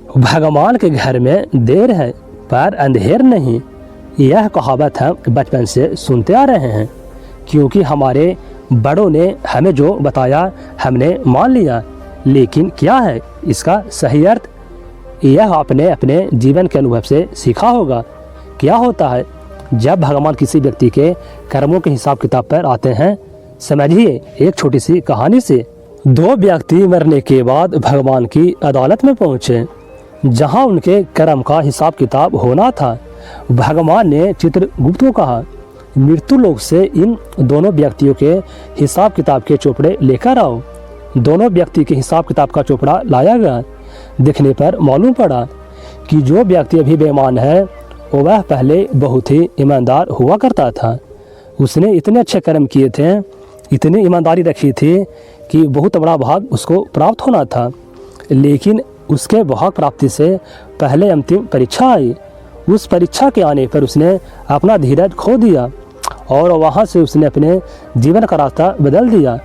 भगवान के घर में देर है पर अंधेर नहीं, यह कहावत हम बचपन से सुनते आ रहे हैं, क्योंकि हमारे बड़ों ने हमें जो बताया हमने मान लिया। लेकिन क्या है इसका सही अर्थ, यह आपने अपने जीवन के अनुभव से सीखा होगा। क्या होता है जब भगवान किसी व्यक्ति के कर्मों के हिसाब किताब पर आते हैं। समझिए एक छोटी सी कहानी से। दो व्यक्ति मरने के बाद भगवान की अदालत में पहुँचे, जहाँ उनके कर्म का हिसाब किताब होना था। भगवान ने चित्रगुप्त को कहा, मृत्यु लोक से इन दोनों व्यक्तियों के हिसाब किताब के चोपड़े लेकर आओ। दोनों व्यक्ति के हिसाब किताब का चोपड़ा लाया गया। देखने पर मालूम पड़ा कि जो व्यक्ति अभी बेईमान है वह पहले बहुत ही ईमानदार हुआ करता था। उसने इतने अच्छे कर्म किए थे, इतनी ईमानदारी रखी थी कि बहुत बड़ा भाग उसको प्राप्त होना था। लेकिन उसके भाग प्राप्ति से पहले अंतिम परीक्षा आई। उस परीक्षा के आने पर उसने अपना धीरज खो दिया और वहाँ से उसने अपने जीवन का रास्ता बदल दिया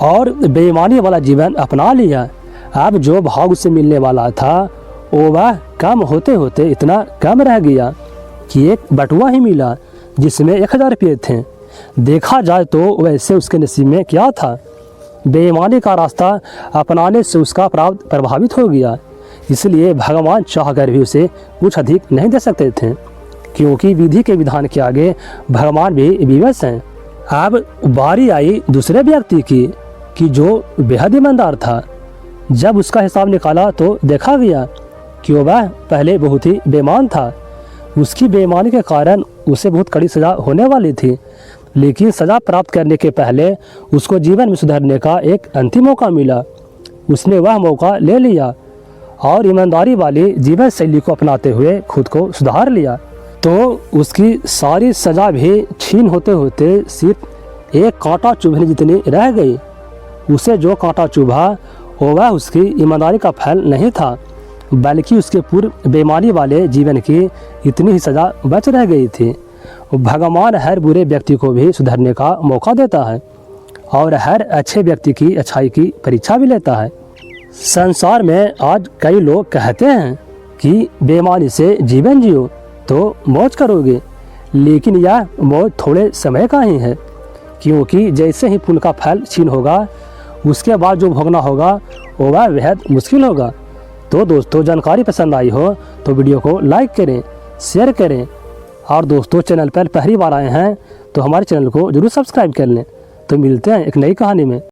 और बेईमानी वाला जीवन अपना लिया। अब जो भाग उसे मिलने वाला था वो वह कम होते होते इतना कम रह गया कि एक बटुआ ही मिला जिसमें 1000 रुपये थे। देखा जाए तो वैसे उसके नसीब में क्या था। बेईमानी का रास्ता अपनाने से उसका प्राप्त प्रभावित हो गया, इसलिए भगवान चाहकर भी उसे कुछ अधिक नहीं दे सकते थे, क्योंकि विधि के विधान के आगे भगवान भी विवश हैं। अब बारी आई दूसरे व्यक्ति की कि जो बेहद ईमानदार था। जब उसका हिसाब निकाला तो देखा गया कि वह पहले बहुत ही बेईमान था। उसकी बेईमानी के कारण उसे बहुत कड़ी सज़ा होने वाली थी, लेकिन सज़ा प्राप्त करने के पहले उसको जीवन में सुधरने का एक अंतिम मौका मिला। उसने वह मौका ले लिया और ईमानदारी वाली जीवन शैली को अपनाते हुए खुद को सुधार लिया। तो उसकी सारी सज़ा भी छीन होते होते सिर्फ एक कांटा चुभने जितनी रह गई। उसे जो कांटा चुभा वह उसकी ईमानदारी का फल नहीं था, बल्कि उसके पूर्व बेईमानी वाले जीवन की इतनी ही सज़ा बच रह गई थी। भगवान हर बुरे व्यक्ति को भी सुधरने का मौका देता है और हर अच्छे व्यक्ति की अच्छाई की परीक्षा भी लेता है। संसार में आज कई लोग कहते हैं कि बेईमानी से जीवन जियो तो मौज करोगे, लेकिन यह मौज थोड़े समय का ही है, क्योंकि जैसे ही पुण्य का फल छीन होगा उसके बाद जो भोगना होगा वह बेहद मुश्किल होगा। तो दोस्तों जानकारी पसंद आई हो तो वीडियो को लाइक करें, शेयर करें और दोस्तों चैनल पर पहली बार आए हैं तो हमारे चैनल को जरूर सब्सक्राइब कर लें। तो मिलते हैं एक नई कहानी में।